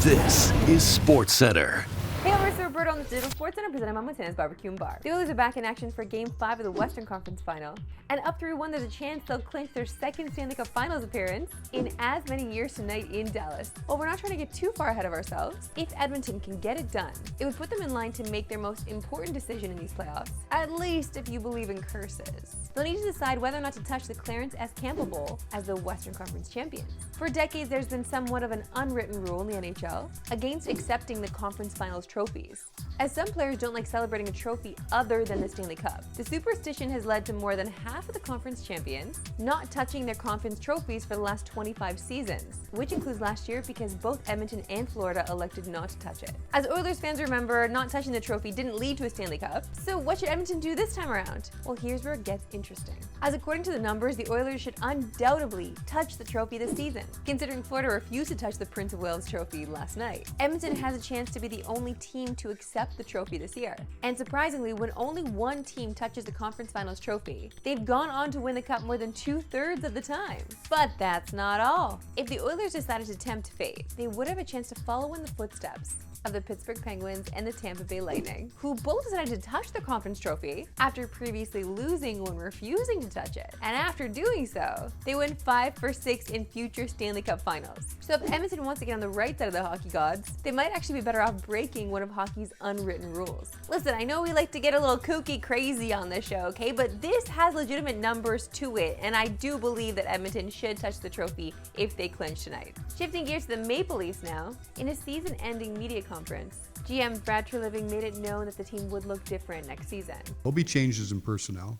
This is Sportscentre. Hey, I'm Marissa Roberto on the Digital Sportscentre presented by Montana's Barbecue and Bar. The Oilers are back in action for Game 5 of the Western Conference Final. And up 3-1, there's a chance they'll clinch their second Stanley Cup Finals appearance in as many years tonight in Dallas. While we're not trying to get too far ahead of ourselves, if Edmonton can get it done, it would put them in line to make their most important decision in these playoffs, at least if you believe in curses. They'll need to decide whether or not to touch the Clarence S. Campbell Bowl as the Western Conference champions. For decades, there's been somewhat of an unwritten rule in the NHL against accepting the conference finals trophies, as some players don't like celebrating a trophy other than the Stanley Cup. The superstition has led to more than half of the conference champions not touching their conference trophies for the last 25 seasons, which includes last year because both Edmonton and Florida elected not to touch it. As Oilers fans remember, not touching the trophy didn't lead to a Stanley Cup, so what should Edmonton do this time around? Well, here's where it gets interesting. As according to the numbers, the Oilers should undoubtedly touch the trophy this season, considering Florida refused to touch the Prince of Wales trophy last night. Edmonton has a chance to be the only team to accept the trophy this year. And surprisingly, when only one team touches the conference finals trophy, they've gone on to win the cup more than 2/3 of the time. But that's not all. If the Oilers decided to tempt fate, they would have a chance to follow in the footsteps of the Pittsburgh Penguins and the Tampa Bay Lightning, who both decided to touch the conference trophy after previously losing when refusing to touch it. And after doing so, they went 5 for 6 in future Stanley Cup finals. So if Edmonton wants to get on the right side of the hockey gods, they might actually be better off breaking one of hockey's unwritten rules. Listen, I know we like to get a little kooky crazy on this show, okay? But this has legitimate numbers to it, and I do believe that Edmonton should touch the trophy if they clinch tonight. Shifting gears to the Maple Leafs now, in a season-ending media conference, GM Brad Treliving made it known that the team would look different next season. There'll be changes in personnel.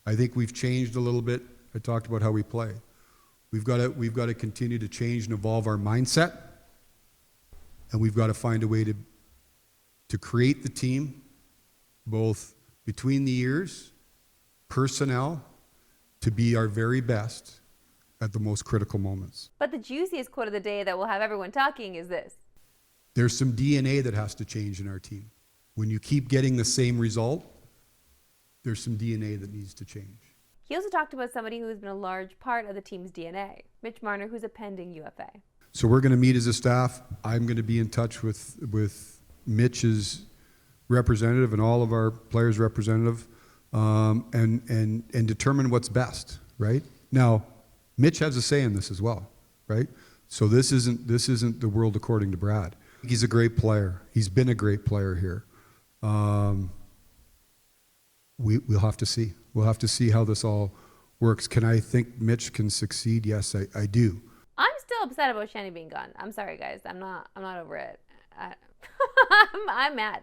I think we've changed a little bit. I talked about how we play. We've got to continue to change and evolve our mindset, and we've got to find a way to create the team, both between the ears, personnel, to be our very best at the most critical moments. But the juiciest quote of the day that will have everyone talking is this. There's some DNA that has to change in our team. When you keep getting the same result, there's some DNA that needs to change. He also talked about somebody who has been a large part of the team's DNA, Mitch Marner, who's a pending UFA. So we're going to meet as a staff. I'm going to be in touch with Mitch's representative and all of our players' representative, and determine what's best, right? Now, Mitch has a say in this as well, right? So this isn't the world according to Brad. He's a great player. He's been a great player here. We'll have to see. We'll have to see how this all works. Can I think Mitch can succeed? Yes, I do. I'm still upset about Shanny being gone. I'm sorry, guys. I'm not over it. I'm mad.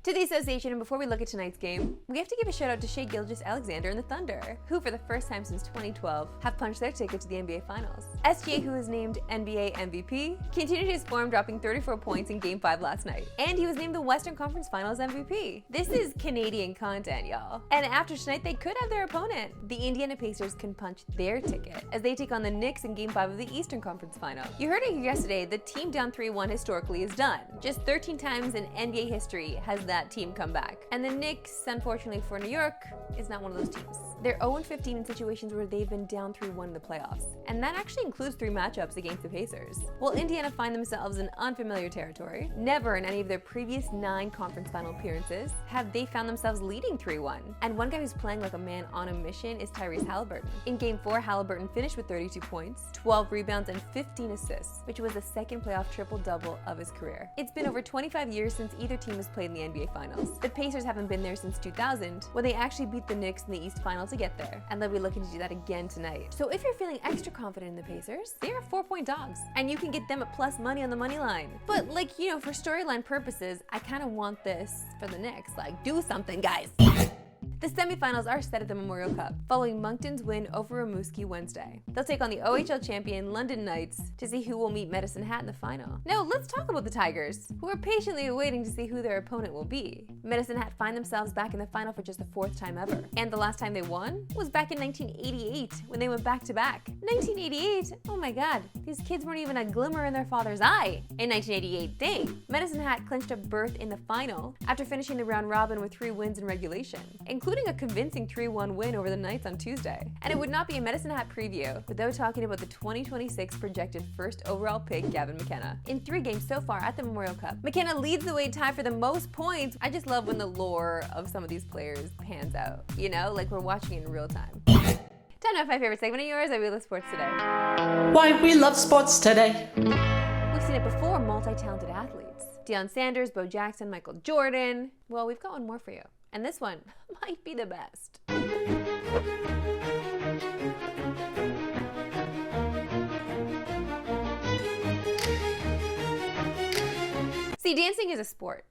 To the association, and before we look at tonight's game, we have to give a shout out to Shai Gilgeous-Alexander and the Thunder, who for the first time since 2012 have punched their ticket to the NBA Finals. SGA, who was named NBA MVP, continued his form, dropping 34 points in Game 5 last night. And he was named the Western Conference Finals MVP. This is Canadian content, y'all. And after tonight, they could have their opponent. The Indiana Pacers can punch their ticket as they take on the Knicks in Game 5 of the Eastern Conference Final. You heard it here yesterday, the team down 3-1 historically is done. Just 13 times in NBA history has that team come back. And the Knicks, unfortunately for New York, is not one of those teams. They're 0-15 in situations where they've been down 3-1 in the playoffs. And that actually includes 3 matchups against the Pacers. While Indiana find themselves in unfamiliar territory, never in any of their previous 9 conference final appearances have they found themselves leading 3-1. And one guy who's playing like a man on a mission is Tyrese Halliburton. In Game 4, Halliburton finished with 32 points, 12 rebounds, and 15 assists, which was the second playoff triple-double of his career. It's been over 25 years since either team has played in the NBA Finals. The Pacers haven't been there since 2000, when they actually beat the Knicks in the East Final to get there, and they'll be looking to do that again tonight. So if you're feeling extra confident in the Pacers, they are 4-point dogs, and you can get them at plus money on the money line. But for storyline purposes, I kind of want this for the Knicks. Do something, guys. The semifinals are set at the Memorial Cup, following Moncton's win over Rimouski Wednesday. They'll take on the OHL champion London Knights to see who will meet Medicine Hat in the final. Now let's talk about the Tigers, who are patiently waiting to see who their opponent will be. Medicine Hat find themselves back in the final for just the 4th time ever. And the last time they won was back in 1988, when they went back-to-back. 1988? Oh my god, these kids weren't even a glimmer in their father's eye in 1988. Dang! Medicine Hat clinched a berth in the final after finishing the round robin with 3 wins in regulation, including including a convincing 3-1 win over the Knights on Tuesday. And it would not be a Medicine Hat preview without talking about the 2026 projected first overall pick, Gavin McKenna. In 3 games so far at the Memorial Cup, McKenna leads the way tied for the most points. I just love when the lore of some of these players pans out, you know, like we're watching it in real time. Time now, my favorite segment of yours, WWLS Sports Today. Why we love sports today. We've seen it before, multi-talented athletes. Deion Sanders, Bo Jackson, Michael Jordan. Well, we've got one more for you. And this one might be the best. See, dancing is a sport.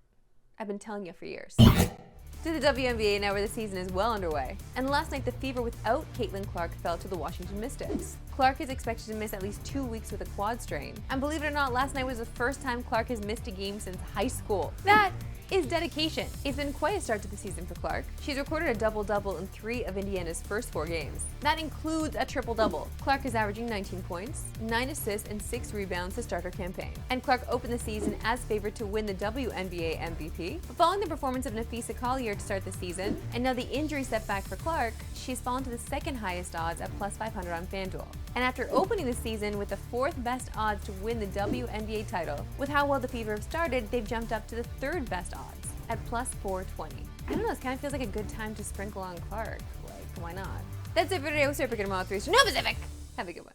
I've been telling you for years. To the WNBA now, where the season is well underway. And last night, the Fever without Caitlin Clark fell to the Washington Mystics. Clark is expected to miss at least 2 weeks with a quad strain. And believe it or not, last night was the first time Clark has missed a game since high school. That is dedication. It's been quite a start to the season for Clark. She's recorded a double-double in 3 of Indiana's first 4 games. That includes a triple-double. Clark is averaging 19 points, 9 assists, and 6 rebounds to start her campaign. And Clark opened the season as favored to win the WNBA MVP. But following the performance of Nafisa Collier to start the season, and now the injury setback for Clark, she's fallen to the second highest odds at plus 500 on FanDuel. And after opening the season with the 4th best odds to win the WNBA title, with how well the Fever have started, they've jumped up to the 3rd best odds at plus 420. I don't know, this kind of feels like a good time to sprinkle on Clark. Like, why not? That's it for today. We'll start picking them all 3 so no Pacific. Have a good one.